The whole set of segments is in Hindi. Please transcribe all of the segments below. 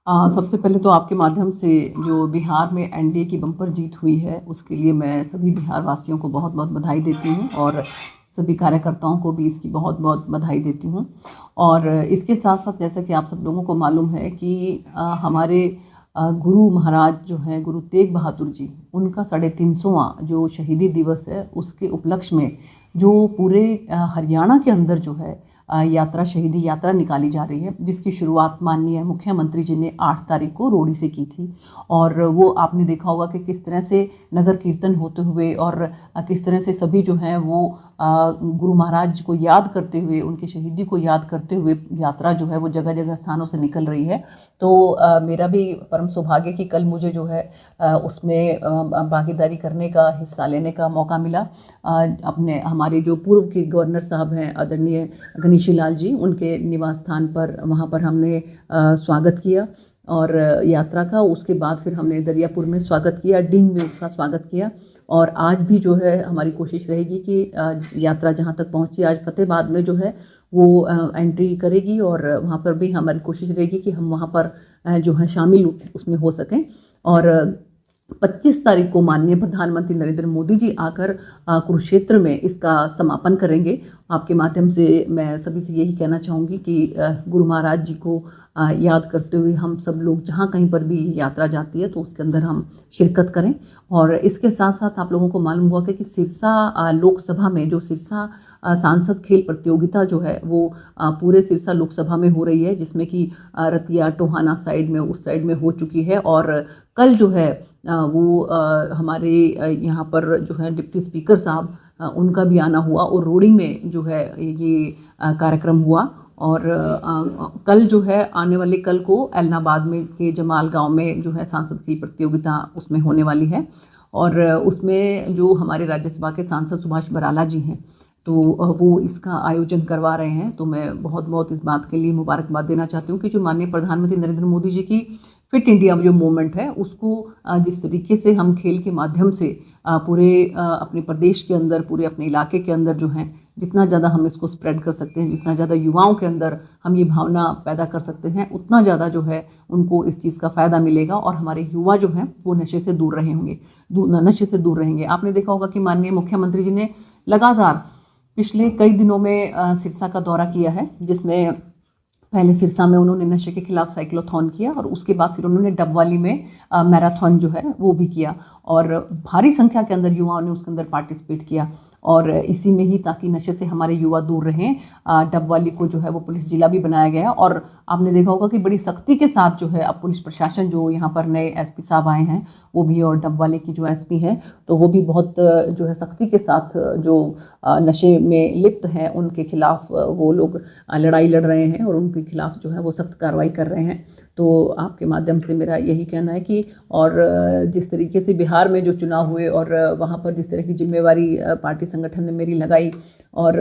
सबसे पहले तो आपके माध्यम से जो बिहार में एनडीए की बम्पर जीत हुई है उसके लिए मैं सभी बिहार वासियों को बहुत बहुत बधाई देती हूँ और सभी कार्यकर्ताओं को भी इसकी बहुत बहुत बधाई देती हूँ। और इसके साथ साथ जैसा कि आप सब लोगों को मालूम है कि हमारे गुरु महाराज जो हैं गुरु तेग बहादुर जी, उनका 350वां जो शहीदी दिवस है उसके उपलक्ष्य में जो पूरे हरियाणा के अंदर जो है यात्रा, शहीदी यात्रा निकाली जा रही है, जिसकी शुरुआत माननीय मुख्यमंत्री जी ने 8 तारीख को रोहड़ी से की थी। और वो आपने देखा होगा कि किस तरह से नगर कीर्तन होते हुए और किस तरह से सभी जो हैं वो गुरु महाराज को याद करते हुए, उनकी शहीदी को याद करते हुए यात्रा जो है वो जगह जगह स्थानों से निकल रही है। तो मेरा भी परम सौभाग्य कि कल मुझे जो है उसमें भागीदारी करने का, हिस्सा लेने का मौका मिला। अपने हमारे जो पूर्व के गवर्नर साहब हैं आदरणीय गणेशी लाल जी, उनके निवास स्थान पर वहाँ पर हमने स्वागत किया और यात्रा का। उसके बाद फिर हमने दरियापुर में स्वागत किया, डींग में उसका स्वागत किया। और आज भी जो है हमारी कोशिश रहेगी कि यात्रा जहाँ तक पहुँची, आज फतेहाबाद में जो है वो एंट्री करेगी और वहाँ पर भी हमारी कोशिश रहेगी कि हम वहाँ पर जो है शामिल उसमें हो सकें। और 25 तारीख को माननीय प्रधानमंत्री नरेंद्र मोदी जी आकर कुरुक्षेत्र में इसका समापन करेंगे। आपके माध्यम से मैं सभी से यही कहना चाहूँगी कि गुरु महाराज जी को याद करते हुए हम सब लोग जहाँ कहीं पर भी यात्रा जाती है तो उसके अंदर हम शिरकत करें। और इसके साथ साथ आप लोगों को मालूम हुआ कि सिरसा लोकसभा में जो सिरसा सांसद खेल प्रतियोगिता जो है वो पूरे सिरसा लोकसभा में हो रही है, जिसमें कि रतिया टोहाना साइड में, उस साइड में हो चुकी है। और कल जो है वो हमारे यहाँ पर जो है डिप्टी स्पीकर साहब, उनका भी आना हुआ और रोहड़ी में जो है ये कार्यक्रम हुआ। और कल जो है आने वाले कल को एलनाबाद में के जमाल गांव में जो है सांसद की प्रतियोगिता उसमें होने वाली है। और उसमें जो हमारे राज्यसभा के सांसद सुभाष बराला जी हैं तो वो इसका आयोजन करवा रहे हैं। तो मैं बहुत बहुत इस बात के लिए मुबारकबाद देना चाहती हूँ कि जो माननीय प्रधानमंत्री नरेंद्र मोदी जी की फिट इंडिया जो मूवमेंट है उसको जिस तरीके से हम खेल के माध्यम से पूरे अपने प्रदेश के अंदर, पूरे अपने इलाके के अंदर जो है जितना ज़्यादा हम इसको स्प्रेड कर सकते हैं, जितना ज़्यादा युवाओं के अंदर हम ये भावना पैदा कर सकते हैं, उतना ज़्यादा जो है उनको इस चीज़ का फ़ायदा मिलेगा और हमारे युवा जो हैं वो नशे से दूर रहे होंगे, नशे से दूर रहेंगे। आपने देखा होगा कि माननीय मुख्यमंत्री जी ने लगातार पिछले कई दिनों में सिरसा का दौरा किया है, जिसमें पहले सिरसा में उन्होंने नशे के खिलाफ साइक्लोथॉन किया और उसके बाद फिर उन्होंने डबवाली में मैराथन जो है वो भी किया और भारी संख्या के अंदर युवाओं ने उसके अंदर पार्टिसिपेट किया। और इसी में ही ताकि नशे से हमारे युवा दूर रहें, डबवाली को जो है वो पुलिस जिला भी बनाया गया। और आपने देखा होगा कि बड़ी सख्ती के साथ जो है अब पुलिस प्रशासन, जो यहाँ पर नए एसपी साहब आए हैं वो भी, और डबवाली की जो एसपी हैं तो वो भी बहुत जो है सख्ती के साथ जो नशे में लिप्त हैं उनके खिलाफ वो लोग लड़ाई लड़ रहे हैं और उनके खिलाफ जो है वो सख्त कार्रवाई कर रहे हैं। तो आपके माध्यम से मेरा यही कहना है कि और जिस तरीके से बिहार में जो चुनाव हुए और वहाँ पर जिस तरह की जिम्मेवारी पार्टी संगठन ने मेरी लगाई और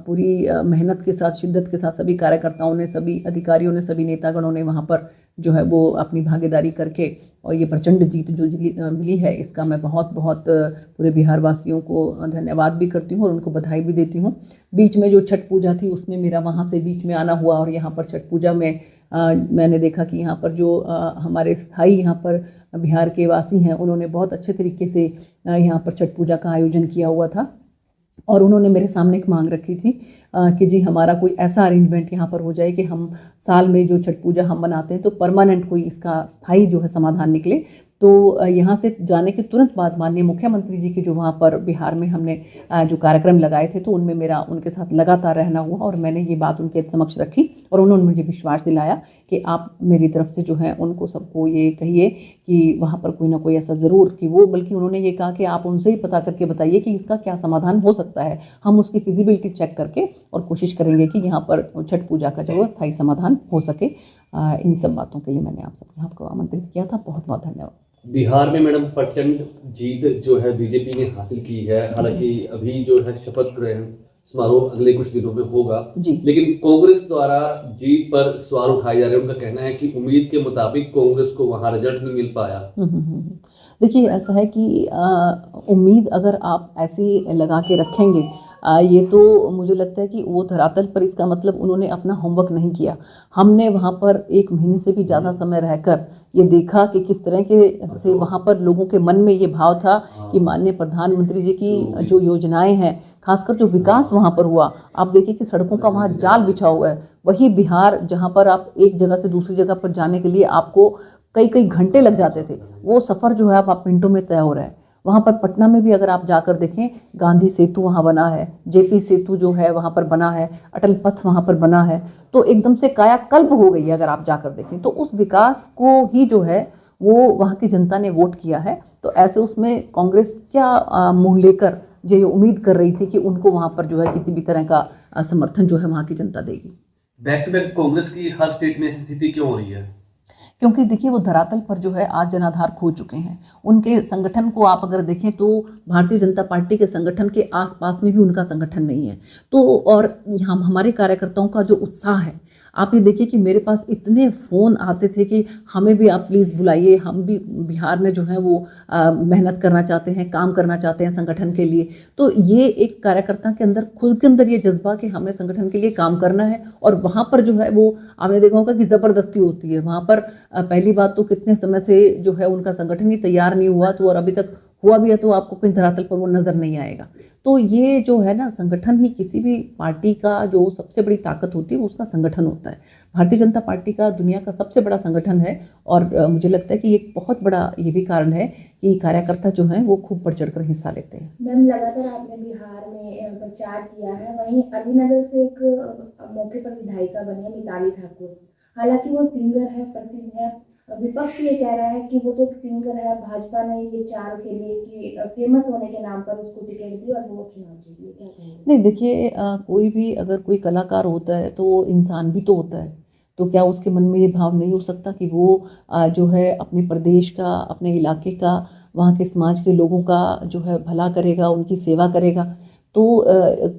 पूरी मेहनत के साथ, शिद्दत के साथ सभी कार्यकर्ताओं ने, सभी अधिकारियों ने, सभी नेतागणों ने वहाँ पर जो है वो अपनी भागीदारी करके और ये प्रचंड जीत जो मिली है, इसका मैं बहुत बहुत पूरे बिहार वासियों को धन्यवाद भी करती हूँ और उनको बधाई भी देती हूँ। बीच में जो छठ पूजा थी उसमें मेरा वहाँ से बीच में आना हुआ और यहाँ पर छठ पूजा में मैंने देखा कि यहाँ पर जो हमारे स्थायी यहाँ पर बिहार के वासी हैं उन्होंने बहुत अच्छे तरीके से यहाँ पर छठ पूजा का आयोजन किया हुआ था। और उन्होंने मेरे सामने एक मांग रखी थी कि जी हमारा कोई ऐसा अरेंजमेंट यहाँ पर हो जाए कि हम साल में जो छठ पूजा हम मनाते हैं तो परमानेंट कोई इसका स्थायी जो है समाधान निकले। तो यहाँ से जाने के तुरंत बाद माननीय मुख्यमंत्री जी की जो वहाँ पर बिहार में हमने जो कार्यक्रम लगाए थे तो उनमें मेरा उनके साथ लगातार रहना हुआ और मैंने ये बात उनके समक्ष रखी और उन्होंने मुझे विश्वास दिलाया कि आप मेरी तरफ से जो है उनको सबको ये कहिए कि वहाँ पर कोई ना कोई ऐसा ज़रूर, कि वो बल्कि उन्होंने ये कहा कि आप उनसे ही पता करके बताइए कि इसका क्या समाधान हो सकता है, हम उसकी फिजिबिलिटी चेक करके और कोशिश करेंगे कि यहाँ पर छठ पूजा का जो है स्थायी समाधान हो सके। इन सब बातों के लिए मैंने आपको आमंत्रित किया था। बहुत बहुत धन्यवाद। बिहार में मैडम प्रचंड जीत जो है बीजेपी ने हासिल की है, हालांकि अभी जो है शपथ ग्रहण समारोह अगले कुछ दिनों में होगा, लेकिन कांग्रेस द्वारा जीत पर सवाल उठाए जा रहे हैं। उनका कहना है कि उम्मीद के मुताबिक कांग्रेस को वहां रिजल्ट नहीं मिल पाया। देखिए ऐसा है कि उम्मीद अगर आप ऐसी लगा के रखेंगे ये तो मुझे लगता है कि वो धरातल पर, इसका मतलब उन्होंने अपना होमवर्क नहीं किया। हमने वहाँ पर 1 महीने से भी ज़्यादा समय रहकर ये देखा कि किस तरह के से वहाँ पर लोगों के मन में ये भाव था कि माननीय प्रधानमंत्री जी की जो योजनाएं हैं, खासकर जो विकास वहाँ पर हुआ, आप देखिए कि सड़कों का वहाँ जाल बिछा हुआ है। वही बिहार जहाँ पर आप एक जगह से दूसरी जगह पर जाने के लिए आपको कई कई घंटे लग जाते थे, वो सफ़र जो है आप मिनटों में तय हो रहा है। वहाँ पर पटना में भी अगर आप जाकर देखें, गांधी सेतु वहाँ बना है, जेपी सेतु जो है वहाँ पर बना है, अटल पथ वहाँ पर बना है, तो एकदम से कायाकल्प हो गई है अगर आप जाकर देखें। तो उस विकास को ही जो है वो वहाँ की जनता ने वोट किया है। तो ऐसे उसमें कांग्रेस क्या मुँह लेकर जो ये उम्मीद कर रही थी कि उनको वहाँ पर जो है किसी भी तरह का समर्थन जो है वहाँ की जनता देगी। बैक टू बैक कांग्रेस की हर स्टेट में स्थिति क्यों हो रही है? क्योंकि देखिए वो धरातल पर जो है आज जनाधार खो चुके हैं। उनके संगठन को आप अगर देखें तो भारतीय जनता पार्टी के संगठन के आसपास में भी उनका संगठन नहीं है। तो और हम हमारे कार्यकर्ताओं का जो उत्साह है, आप ये देखिए कि मेरे पास इतने फ़ोन आते थे कि हमें भी आप प्लीज़ बुलाइए, हम भी बिहार में जो है वो मेहनत करना चाहते हैं, काम करना चाहते हैं संगठन के लिए। तो ये एक कार्यकर्ता के अंदर, खुद के अंदर ये जज्बा कि हमें संगठन के लिए काम करना है। और वहाँ पर जो है वो आपने देखा होगा कि ज़बरदस्ती होती है वहाँ पर। पहली बात तो कितने समय से जो है उनका संगठन ही तैयार नहीं हुआ, तो और अभी तक हुआ भी है तो आपको कहीं धरातल पर वो नज़र नहीं आएगा। तो ये जो है ना, संगठन ही किसी भी पार्टी का जो सबसे बड़ी ताकत होती है वो उसका संगठन होता है। भारतीय जनता पार्टी का दुनिया का सबसे बड़ा संगठन है। और मुझे लगता है कि एक बहुत बड़ा ये भी कारण है कि कार्यकर्ता जो हैं वो खूब बढ़ चढ़ कर हिस्सा लेते हैं। मैम, लगातार आपने बिहार में प्रचार किया है, वहीं अलीनगर से एक मौके पर विधायिका बनी है मिताली ठाकुर। हालांकि वो सिंगर है, प्रसिद्ध है। विपक्ष ये कह रहा है कि वो तो एक सिंगर है, भाजपा ने ये चाल खेली कि फेमस होने के नाम पर उसको टिकट दी और वो चुनाव जीती। क्या कहेंगे? नहीं देखिए, कोई भी अगर कोई कलाकार होता है तो वो इंसान भी तो होता है। तो क्या उसके मन में ये भाव नहीं हो सकता कि वो जो है अपने प्रदेश का, अपने इलाके का, वहाँ के समाज के लोगों का जो है भला करेगा, उनकी सेवा करेगा। तो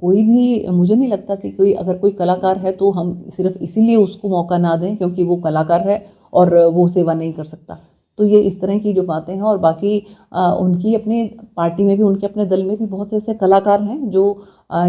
कोई भी, मुझे नहीं लगता कि कोई अगर कोई कलाकार है तो हम सिर्फ इसीलिए उसको मौका ना दें क्योंकि वो कलाकार है और वो सेवा नहीं कर सकता। तो ये इस तरह की जो बातें हैं। और बाकी उनकी अपनी पार्टी में भी, उनके अपने दल में भी बहुत से ऐसे कलाकार हैं जो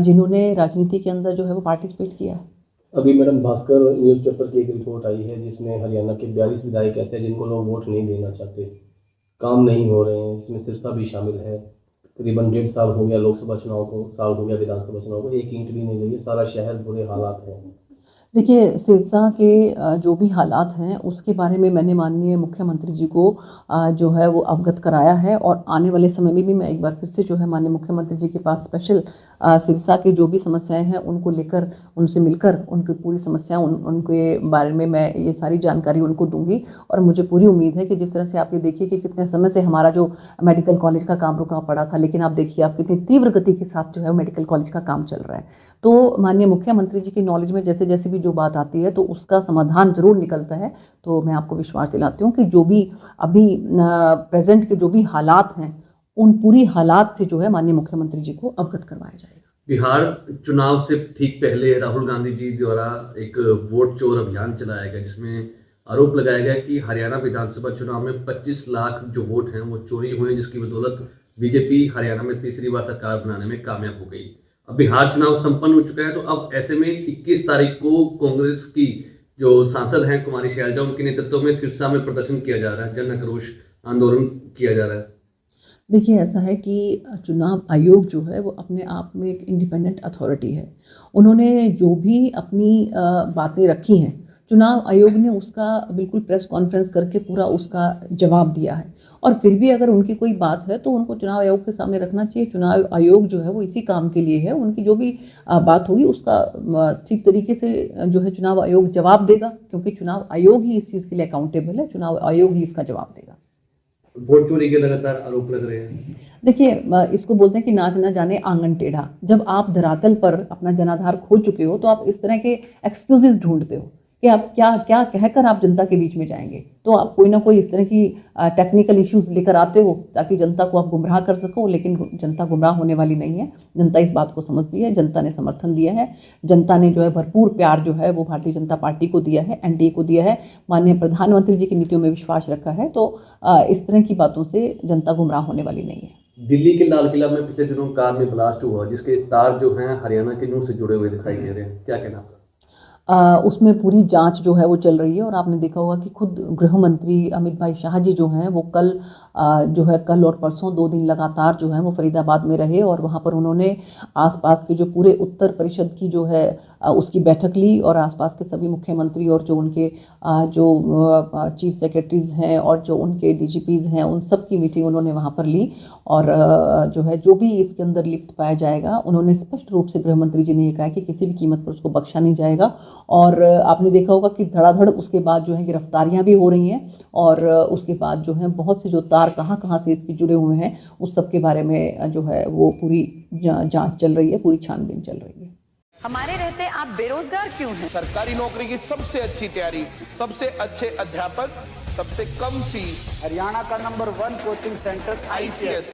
जिन्होंने राजनीति के अंदर जो है वो पार्टिसिपेट किया है। अभी मैडम भास्कर न्यूज़पेपर की एक रिपोर्ट आई है जिसमें हरियाणा के 42 विधायक ऐसे हैं जिनको लोग वोट नहीं देना चाहते, काम नहीं हो रहे हैं। इसमें सिरसा भी शामिल है। करीबन 1.5 साल हो गया लोकसभा चुनाव को, साल हो गया विधानसभा चुनाव को, एक ईंट भी नहीं लगी। सारा शहर बुरे हालात हैं। देखिए, सिरसा के जो भी हालात हैं उसके बारे में मैंने माननीय मुख्यमंत्री जी को जो है वो अवगत कराया है। और आने वाले समय में भी मैं एक बार फिर से जो है माननीय मुख्यमंत्री जी के पास स्पेशल सिरसा के जो भी समस्याएं हैं उनको लेकर, उनसे मिलकर उनकी पूरी समस्या उनके बारे में मैं ये सारी जानकारी उनको दूंगी। और मुझे पूरी उम्मीद है कि जिस तरह से आप ये देखिए कि कितने समय से हमारा जो मेडिकल कॉलेज का काम रुका पड़ा था, लेकिन आप देखिए आप कितनी तीव्र गति के साथ जो है मेडिकल कॉलेज का काम चल रहा है। तो माननीय मुख्यमंत्री जी की नॉलेज में जैसे जैसे भी जो बात आती है तो उसका समाधान ज़रूर निकलता है। तो मैं आपको विश्वास दिलाती हूँ कि जो भी अभी प्रेजेंट के जो भी हालात हैं उन पूरी हालात से जो है माननीय मुख्यमंत्री जी को अवगत करवाया जाएगा। बिहार चुनाव से ठीक पहले राहुल गांधी जी द्वारा एक वोट चोर अभियान चलाया गया जिसमें आरोप लगाया गया कि हरियाणा विधानसभा चुनाव में 25 लाख जो वोट हैं वो चोरी हुए, जिसकी बदौलत बीजेपी हरियाणा में तीसरी बार सरकार बनाने में कामयाब हो गई। अब बिहार चुनाव संपन्न हो चुका है, तो अब ऐसे में 21 तारीख को कांग्रेस की जो सांसद हैं कुमारी शैलजा, उनके नेतृत्व में सिरसा में प्रदर्शन किया जा रहा है, जन आक्रोश आंदोलन किया जा रहा है। देखिए, ऐसा है कि चुनाव आयोग जो है वो अपने आप में एक इंडिपेंडेंट अथॉरिटी है। उन्होंने जो भी अपनी बातें रखी हैं, चुनाव आयोग ने उसका बिल्कुल प्रेस कॉन्फ्रेंस करके पूरा उसका जवाब दिया है। और फिर भी अगर उनकी कोई बात है तो उनको चुनाव आयोग के सामने रखना चाहिए। चुनाव आयोग जो है वो इसी काम के लिए है। उनकी जो भी बात होगी उसका ठीक तरीके से जो है चुनाव आयोग जवाब देगा, क्योंकि चुनाव आयोग ही इस चीज़ के लिए अकाउंटेबल है। चुनाव आयोग ही इसका जवाब देगा। वोट चोरी के लगातार आरोप लग रहे हैं। देखिए, इसको बोलते हैं कि नाच ना जाने आंगन टेढ़ा। जब आप धरातल पर अपना जनाधार खो चुके हो तो आप इस तरह के एक्सक्यूजेस ढूंढते हो कि आप क्या क्या कहकर आप जनता के बीच में जाएंगे। तो आप कोई ना कोई इस तरह की टेक्निकल इश्यूज लेकर आते हो ताकि जनता को आप गुमराह कर सको, लेकिन जनता गुमराह होने वाली नहीं है। जनता इस बात को समझती है, जनता ने समर्थन दिया है। जनता ने जो है भरपूर प्यार जो है वो भारतीय जनता पार्टी को दिया है, एनडीए को दिया है, माननीय प्रधानमंत्री जी की नीतियों में विश्वास रखा है। तो इस तरह की बातों से जनता गुमराह होने वाली नहीं है। दिल्ली के लाल किला में पिछले दिनों कार में ब्लास्ट हुआ जिसके तार जो हैं हरियाणा के नूर से जुड़े हुए दिखाई दे रहे हैं, क्या कहना आपका? उसमें पूरी जांच जो है वो चल रही है और आपने देखा होगा कि खुद गृह मंत्री अमित भाई शाह जी जो हैं वो कल और परसों 2 दिन लगातार जो है वो फरीदाबाद में रहे और वहाँ पर उन्होंने आसपास के जो पूरे उत्तर परिषद की जो है उसकी बैठक ली और आसपास के सभी मुख्यमंत्री और जो उनके चीफ सेक्रेटरीज़ हैं और जो उनके डीजीपीज़ हैं उन सब की मीटिंग उन्होंने वहाँ पर ली और जो है जो भी इसके अंदर लिप्त पाया जाएगा उन्होंने स्पष्ट रूप से गृह मंत्री जी ने ये कहा कि किसी भी कीमत पर उसको बख्शा नहीं जाएगा। और आपने देखा होगा कि धड़ाधड़ उसके बाद जो है गिरफ्तारियां भी हो रही हैं और उसके बाद जो है बहुत से जो तार कहाँ कहाँ से इसके जुड़े हुए हैं उस सब के बारे में जो है वो पूरी जांच चल रही है, पूरी छानबीन चल रही है। हमारे रहते आप बेरोजगार क्यों हैं? सरकारी नौकरी की सबसे अच्छी तैयारी, सबसे अच्छे अध्यापक, सबसे कम फीस, हरियाणा का नंबर 1 कोचिंग सेंटर ICS